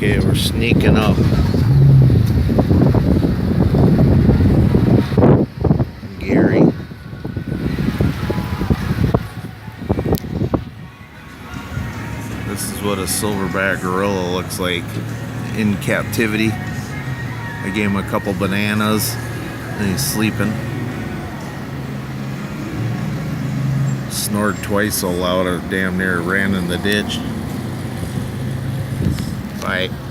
Okay, we're sneaking up. Gary. This is what a silverback gorilla looks like in captivity. I gave him a couple bananas and he's sleeping. Snored twice so loud I damn near ran in the ditch. Bye.